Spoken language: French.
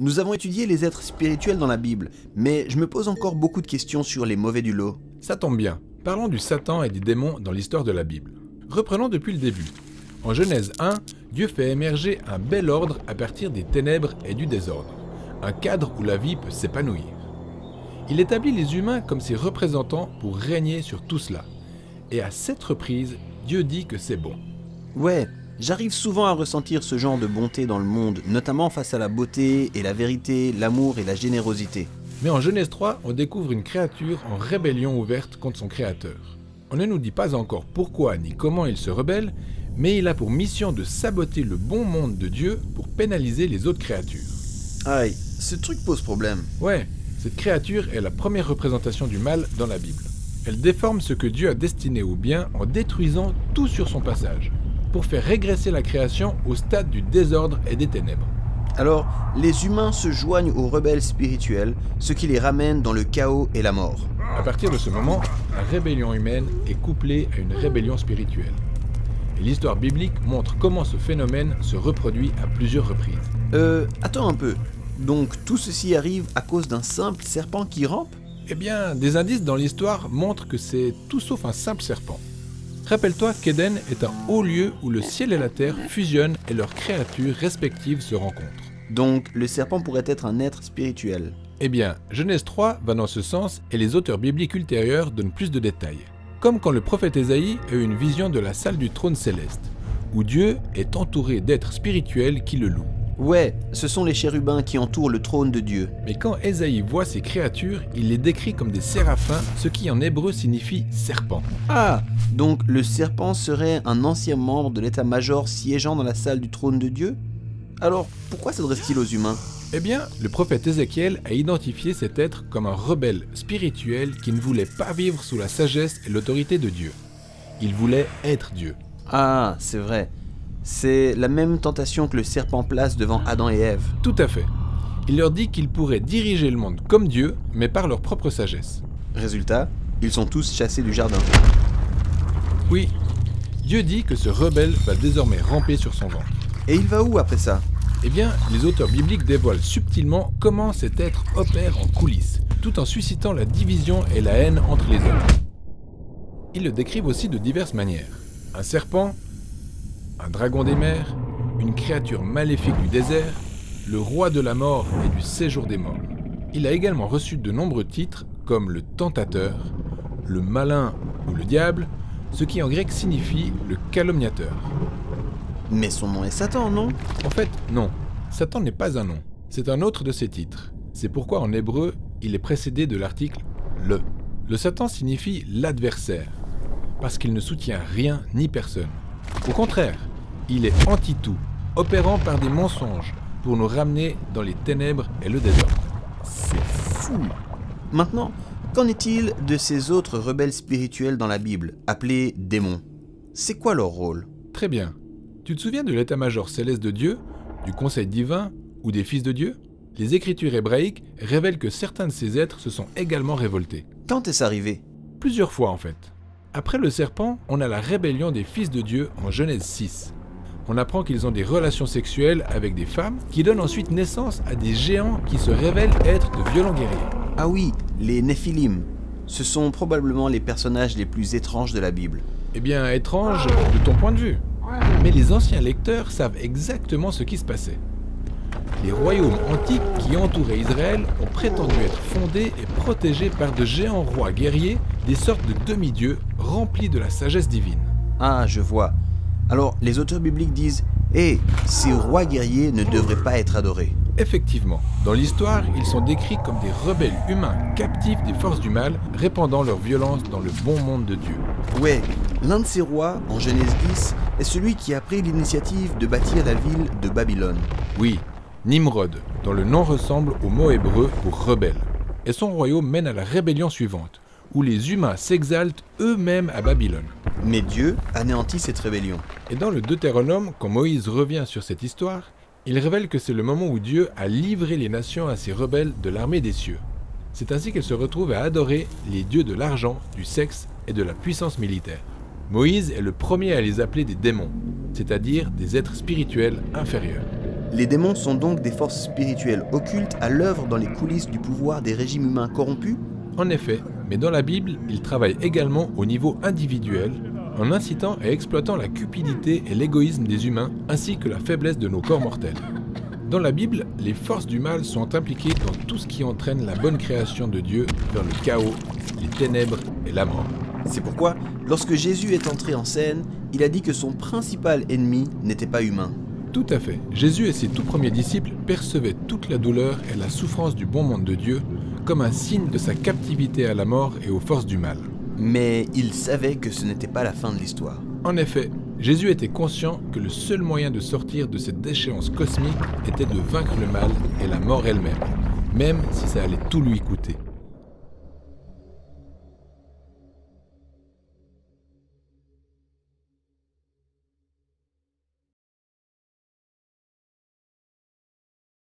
Nous avons étudié les êtres spirituels dans la Bible, mais je me pose encore beaucoup de questions sur les mauvais du lot. Ça tombe bien. Parlons du Satan et des démons dans l'histoire de la Bible. Reprenons depuis le début. En Genèse 1, Dieu fait émerger un bel ordre à partir des ténèbres et du désordre. Un cadre où la vie peut s'épanouir. Il établit les humains comme ses représentants pour régner sur tout cela. Et à 7 reprises, Dieu dit que c'est bon. Ouais, j'arrive souvent à ressentir ce genre de bonté dans le monde, notamment face à la beauté et la vérité, l'amour et la générosité. Mais en Genèse 3, on découvre une créature en rébellion ouverte contre son créateur. On ne nous dit pas encore pourquoi ni comment il se rebelle, mais il a pour mission de saboter le bon monde de Dieu pour pénaliser les autres créatures. Aïe, ce truc pose problème. Ouais, cette créature est la première représentation du mal dans la Bible. Elle déforme ce que Dieu a destiné au bien en détruisant tout sur son passage, pour faire régresser la création au stade du désordre et des ténèbres. Alors, les humains se joignent aux rebelles spirituels, ce qui les ramène dans le chaos et la mort. À partir de ce moment, la rébellion humaine est couplée à une rébellion spirituelle. Et l'histoire biblique montre comment ce phénomène se reproduit à plusieurs reprises. Attends un peu. Donc tout ceci arrive à cause d'un simple serpent qui rampe ? Eh bien, des indices dans l'histoire montrent que c'est tout sauf un simple serpent. Rappelle-toi qu'Éden est un haut lieu où le ciel et la terre fusionnent et leurs créatures respectives se rencontrent. Donc le serpent pourrait être un être spirituel. Eh bien, Genèse 3 va dans ce sens et les auteurs bibliques ultérieurs donnent plus de détails. Comme quand le prophète Ésaïe a eu une vision de la salle du trône céleste, où Dieu est entouré d'êtres spirituels qui le louent. Ouais, ce sont les chérubins qui entourent le trône de Dieu. Mais quand Ésaïe voit ces créatures, il les décrit comme des séraphins, ce qui en hébreu signifie serpent. Ah, donc le serpent serait un ancien membre de l'état-major siégeant dans la salle du trône de Dieu ? Alors, pourquoi s'adresse-t-il aux humains ? Eh bien, le prophète Ézéchiel a identifié cet être comme un rebelle spirituel qui ne voulait pas vivre sous la sagesse et l'autorité de Dieu. Il voulait être Dieu. Ah, c'est vrai. C'est la même tentation que le serpent place devant Adam et Ève. Tout à fait. Il leur dit qu'ils pourraient diriger le monde comme Dieu, mais par leur propre sagesse. Résultat, ils sont tous chassés du jardin. Oui, Dieu dit que ce rebelle va désormais ramper sur son ventre. Et il va où après ça ? Eh bien, les auteurs bibliques dévoilent subtilement comment cet être opère en coulisses, tout en suscitant la division et la haine entre les hommes. Ils le décrivent aussi de diverses manières. Un serpent, un dragon des mers, une créature maléfique du désert, le roi de la mort et du séjour des morts. Il a également reçu de nombreux titres comme le tentateur, le malin ou le diable, ce qui en grec signifie le calomniateur. Mais son nom est Satan, non ? En fait, non. Satan n'est pas un nom. C'est un autre de ses titres. C'est pourquoi en hébreu, il est précédé de l'article « le ». Le Satan signifie l'adversaire, parce qu'il ne soutient rien ni personne. Au contraire, il est anti-tout, opérant par des mensonges pour nous ramener dans les ténèbres et le désordre. C'est fou. Maintenant, qu'en est-il de ces autres rebelles spirituels dans la Bible, appelés démons ? C'est quoi leur rôle ? Très bien. Tu te souviens de l'état-major céleste de Dieu, du conseil divin ou des fils de Dieu ? Les écritures hébraïques révèlent que certains de ces êtres se sont également révoltés. Quand est-ce arrivé ? Plusieurs fois en fait. Après le serpent, on a la rébellion des fils de Dieu en Genèse 6. On apprend qu'ils ont des relations sexuelles avec des femmes qui donnent ensuite naissance à des géants qui se révèlent être de violents guerriers. Ah oui, les Néphilim. Ce sont probablement les personnages les plus étranges de la Bible. Eh bien, étrange de ton point de vue. Mais les anciens lecteurs savent exactement ce qui se passait. Les royaumes antiques qui entouraient Israël ont prétendu être fondés et protégés par de géants rois guerriers, des sortes de demi-dieux remplis de la sagesse divine. Ah, je vois. Alors, les auteurs bibliques disent « Hé, ces rois guerriers ne devraient pas être adorés. » Effectivement, dans l'histoire, ils sont décrits comme des rebelles humains captifs des forces du mal, répandant leur violence dans le bon monde de Dieu. Ouais, l'un de ces rois, en Genèse 10, est celui qui a pris l'initiative de bâtir la ville de Babylone. Oui, Nimrod, dont le nom ressemble au mot hébreu pour rebelle. Et son royaume mène à la rébellion suivante, où les humains s'exaltent eux-mêmes à Babylone. Mais Dieu anéantit cette rébellion. Et dans le Deutéronome, quand Moïse revient sur cette histoire, il révèle que c'est le moment où Dieu a livré les nations à ces rebelles de l'armée des cieux. C'est ainsi qu'elles se retrouvent à adorer les dieux de l'argent, du sexe et de la puissance militaire. Moïse est le premier à les appeler des démons, c'est-à-dire des êtres spirituels inférieurs. Les démons sont donc des forces spirituelles occultes à l'œuvre dans les coulisses du pouvoir des régimes humains corrompus? En effet, mais dans la Bible, ils travaillent également au niveau individuel, en incitant et exploitant la cupidité et l'égoïsme des humains, ainsi que la faiblesse de nos corps mortels. Dans la Bible, les forces du mal sont impliquées dans tout ce qui entraîne la bonne création de Dieu vers le chaos, les ténèbres et la mort. C'est pourquoi, lorsque Jésus est entré en scène, il a dit que son principal ennemi n'était pas humain. Tout à fait. Jésus et ses tout premiers disciples percevaient toute la douleur et la souffrance du bon monde de Dieu comme un signe de sa captivité à la mort et aux forces du mal. Mais il savait que ce n'était pas la fin de l'histoire. En effet, Jésus était conscient que le seul moyen de sortir de cette déchéance cosmique était de vaincre le mal et la mort elle-même, même si ça allait tout lui coûter.